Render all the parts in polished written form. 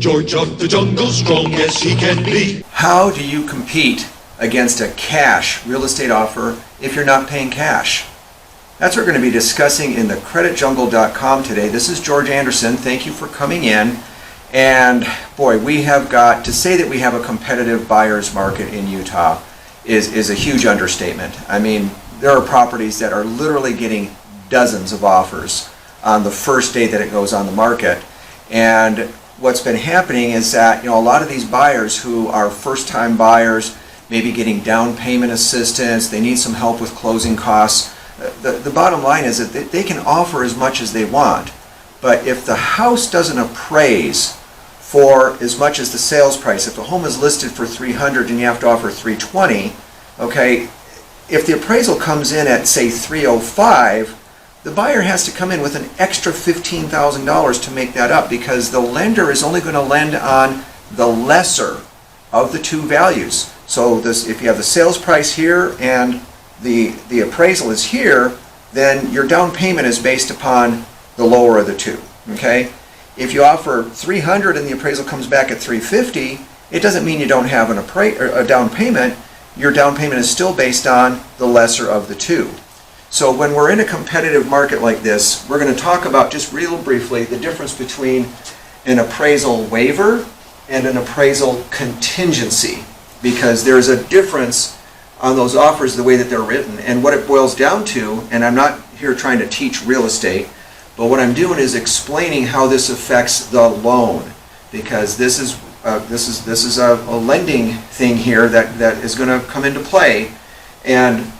George of the jungle, strong as he can be. How do you compete against a cash real estate offer if you're not paying cash? That's what we're going to be discussing in the creditjungle.com today. This is George Anderson. Thank you for coming in. And boy, we have got to say that we have a competitive buyer's market in Utah is a huge understatement. I mean, there are properties that are literally getting dozens of offers on the first day that it goes on the market. And what's been happening is that, a lot of these buyers who are first-time buyers, maybe getting down payment assistance, they need some help with closing costs. The bottom line is that they can offer as much as they want, but if the house doesn't appraise for as much as the sales price, if the home is listed for $300 and you have to offer $320, okay, if the appraisal comes in at say $305, the buyer has to come in with an extra $15,000 to make that up, because the lender is only going to lend on the lesser of the two values. So if you have the sales price here and the appraisal is here, then your down payment is based upon the lower of the two. Okay? If you offer $300 and the appraisal comes back at $350, it doesn't mean you don't have a down payment. Your down payment is still based on the lesser of the two. So when we're in a competitive market like this, we're going to talk about, just real briefly, the difference between an appraisal waiver and an appraisal contingency, because there's a difference on those offers the way that they're written. And what it boils down to, and I'm not here trying to teach real estate, but what I'm doing is explaining how this affects the loan, because this is a lending thing here that is going to come into play. And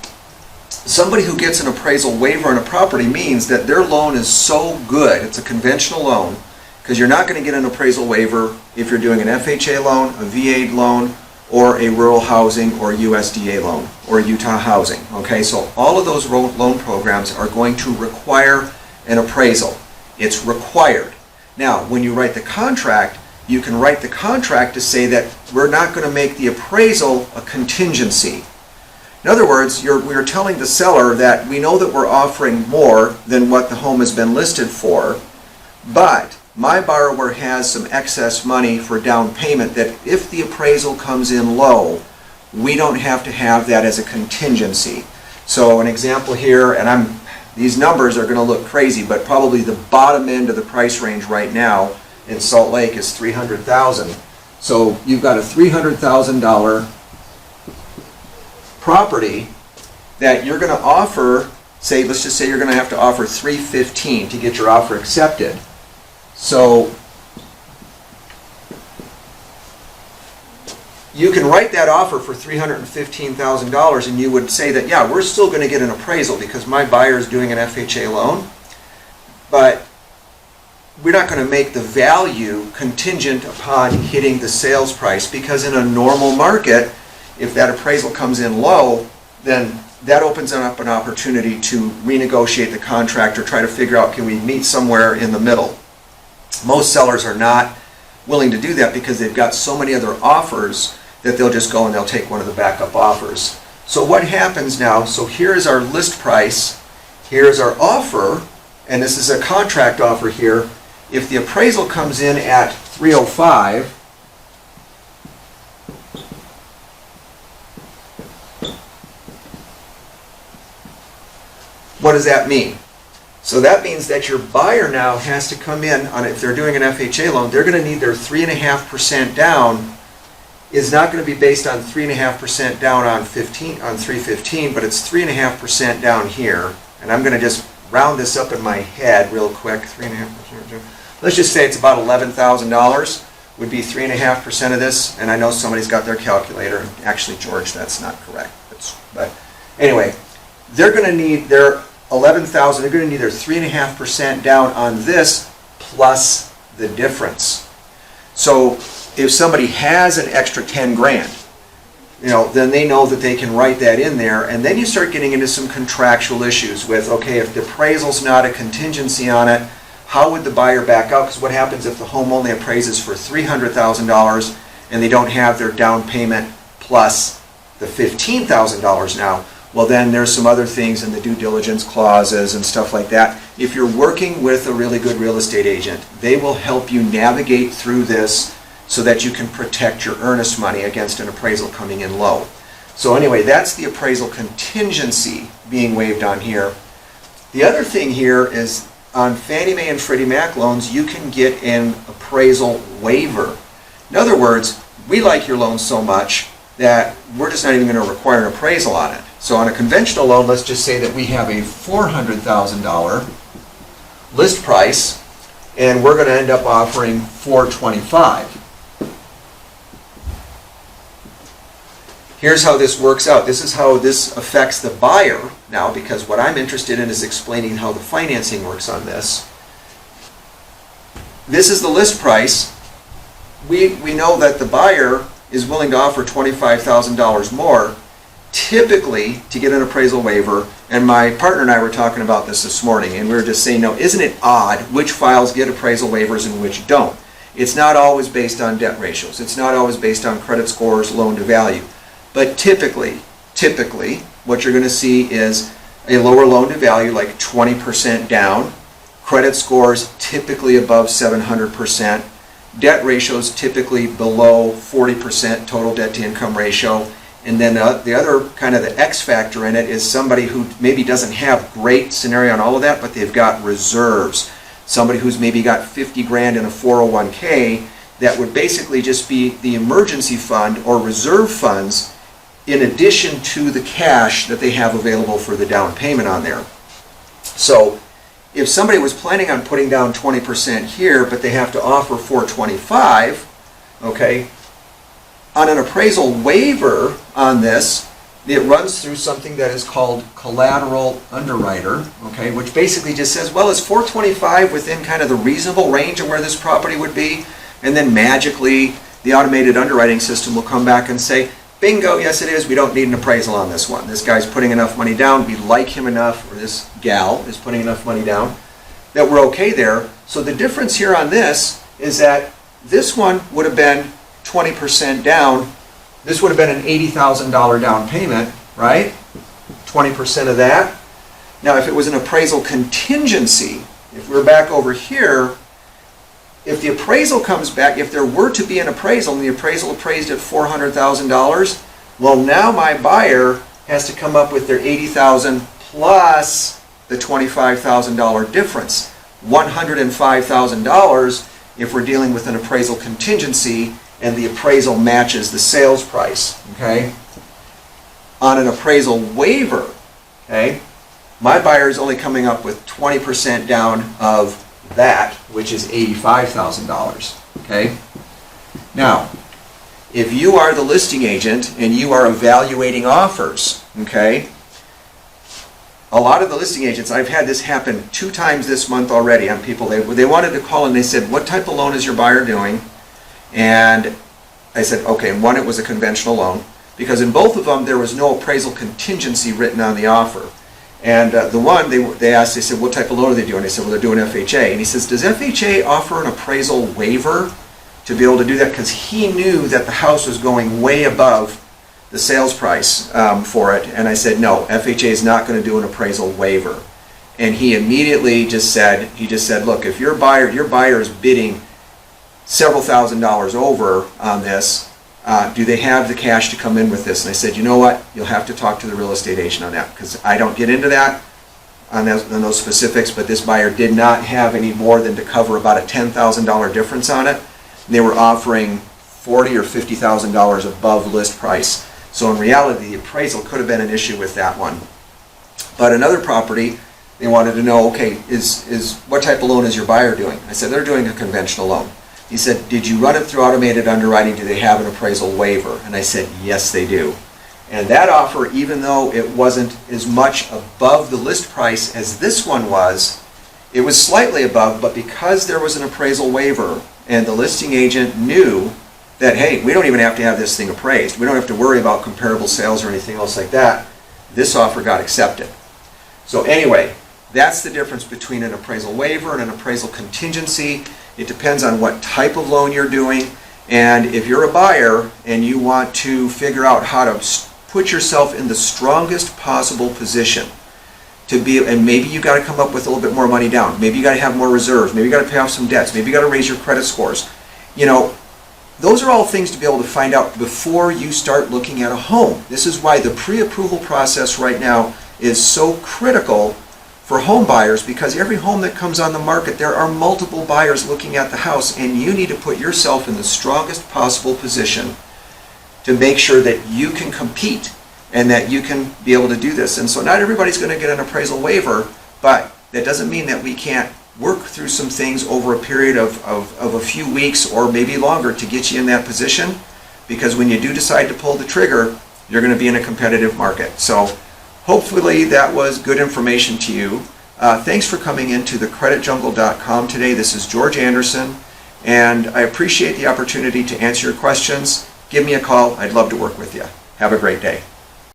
somebody who gets an appraisal waiver on a property means that their loan is so good, it's a conventional loan, because you're not going to get an appraisal waiver if you're doing an FHA loan, a VA loan, or a rural housing or USDA loan or Utah housing. Okay, so all of those loan programs are going to require an appraisal. It's required. Now, when you write the contract, you can write the contract to say that we're not going to make the appraisal a contingency. In other words, we're telling the seller that we know that we're offering more than what the home has been listed for, but my borrower has some excess money for down payment that if the appraisal comes in low, we don't have to have that as a contingency. So an example here, and these numbers are going to look crazy, but probably the bottom end of the price range right now in Salt Lake is $300,000. So you've got a $300,000 property that you're going to offer, let's just say you're going to have to offer $315 to get your offer accepted. So you can write that offer for $315,000 and you would say that, yeah, we're still going to get an appraisal because my buyer is doing an FHA loan, but we're not going to make the value contingent upon hitting the sales price, because in a normal market, if that appraisal comes in low, then that opens up an opportunity to renegotiate the contract or try to figure out, can we meet somewhere in the middle? Most sellers are not willing to do that because they've got so many other offers that they'll just go and they'll take one of the backup offers. So what happens now, so here's our list price, here's our offer, and this is a contract offer here. If the appraisal comes in at $305, what does that mean? So that means that your buyer now has to come in on, if they're doing an FHA loan, they're going to need their 3.5% down. Is not going to be based on 3.5% down on 315, but it's 3.5% down here. And I'm going to just round this up in my head real quick. 3.5%. Let's just say it's about $11,000 would be 3.5% of this. And I know somebody's got their calculator. Actually, George, that's not correct. But anyway, they're going to need their $11,000. They're going to need their 3.5% down on this plus the difference. So if somebody has an extra 10 grand, then they know that they can write that in there, and then you start getting into some contractual issues with, okay, if the appraisal's not a contingency on it, how would the buyer back out? Because what happens if the home only appraises for $300,000 and they don't have their down payment plus the $15,000 now? well, then there's some other things in the due diligence clauses and stuff like that. If you're working with a really good real estate agent, they will help you navigate through this so that you can protect your earnest money against an appraisal coming in low. So anyway, that's the appraisal contingency being waived on here. The other thing here is on Fannie Mae and Freddie Mac loans, you can get an appraisal waiver. In other words, we like your loan so much that we're just not even going to require an appraisal on it. So on a conventional loan, let's just say that we have a $400,000 list price, and we're going to end up offering $425,000. Here's how this works out. This is how this affects the buyer now, because what I'm interested in is explaining how the financing works on this. This is the list price. We know that the buyer is willing to offer $25,000 more, typically, to get an appraisal waiver. And my partner and I were talking about this morning, and we were just saying, no, isn't it odd which files get appraisal waivers and which don't? It's not always based on debt ratios. It's not always based on credit scores, loan to value. But typically, what you're going to see is a lower loan to value, like 20% down, credit scores typically above 700%, debt ratios typically below 40% total debt to income ratio, and then the other kind of the X factor in it is somebody who maybe doesn't have great scenario on all of that, but they've got reserves. Somebody who's maybe got 50 grand in a 401k that would basically just be the emergency fund or reserve funds in addition to the cash that they have available for the down payment on there. So if somebody was planning on putting down 20% here, but they have to offer $425,000, okay, on an appraisal waiver on this, it runs through something that is called collateral underwriter, okay, which basically just says, well, is $425,000 within kind of the reasonable range of where this property would be? And then magically, the automated underwriting system will come back and say, bingo, yes it is, we don't need an appraisal on this one. This guy's putting enough money down, we like him enough, or this gal is putting enough money down, that we're okay there. So the difference here on this is that this one would have been 20% down. This would have been an $80,000 down payment, right? 20% of that. Now if it was an appraisal contingency, if we're back over here, if the appraisal comes back, if there were to be an appraisal and the appraisal appraised at $400,000, well now my buyer has to come up with their $80,000 plus the $25,000 difference. $105,000 if we're dealing with an appraisal contingency and the appraisal matches the sales price, okay? On an appraisal waiver, okay, my buyer is only coming up with 20% down of that, which is $85,000, okay? Now, if you are the listing agent and you are evaluating offers, okay, a lot of the listing agents, I've had this happen 2 times this month already on people, they wanted to call and they said, what type of loan is your buyer doing? And I said, okay, and one, it was a conventional loan, because in both of them there was no appraisal contingency written on the offer. And the one, they asked, they said, what type of loan are they doing? I said, well, they're doing FHA. And he says, does FHA offer an appraisal waiver to be able to do that? Because he knew that the house was going way above the sales price for it. And I said, no, FHA is not going to do an appraisal waiver. And he immediately just said, look, if your buyer is bidding several $1,000s over on this, do they have the cash to come in with this? And I said, you know what, you'll have to talk to the real estate agent on that, because I don't get into that on those specifics, but this buyer did not have any more than to cover about a $10,000 difference on it. And they were offering $40,000 or $50,000 above list price. So in reality, the appraisal could have been an issue with that one. But another property, they wanted to know, okay, is what type of loan is your buyer doing? I said, they're doing a conventional loan. He said, did you run it through automated underwriting? Do they have an appraisal waiver? And I said, yes, they do. And that offer, even though it wasn't as much above the list price as this one was, it was slightly above, but because there was an appraisal waiver and the listing agent knew that, hey, we don't even have to have this thing appraised. We don't have to worry about comparable sales or anything else like that. This offer got accepted. So anyway, that's the difference between an appraisal waiver and an appraisal contingency. It depends on what type of loan you're doing, and if you're a buyer and you want to figure out how to put yourself in the strongest possible position to be, and maybe you got to come up with a little bit more money down. Maybe you got to have more reserves. Maybe you got to pay off some debts. Maybe you got to raise your credit scores. You know, those are all things to be able to find out before you start looking at a home. This is why the pre-approval process right now is so critical for home buyers, because every home that comes on the market, there are multiple buyers looking at the house, and you need to put yourself in the strongest possible position to make sure that you can compete and that you can be able to do this. And so not everybody's going to get an appraisal waiver, but that doesn't mean that we can't work through some things over a period of a few weeks or maybe longer to get you in that position, because when you do decide to pull the trigger, you're going to be in a competitive market. So hopefully that was good information to you. Thanks for coming into the creditjungle.com today. This is George Anderson, and I appreciate the opportunity to answer your questions. Give me a call. I'd love to work with you. Have a great day.